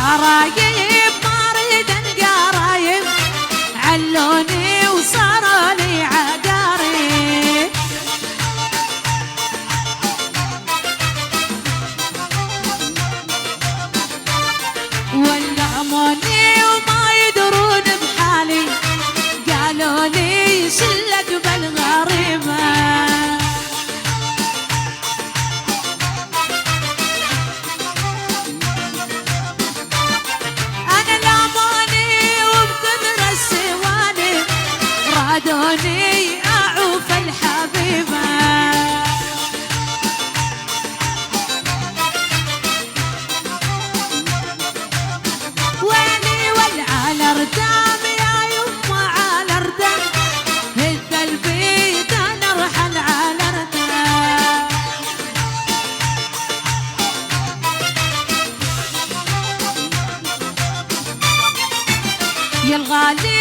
قرايب ما اريد القرايب علوني وصاروا لي عقارب ولموني وما يدرون بحالي قالوا لي شلك بالغريبة أنا لاموني وبكثر السوالف رادوني أعوف الحبيبة ويلي والعلى ردام يا يما على ردام هد البيت أنا أرحل على ردام يا الغالي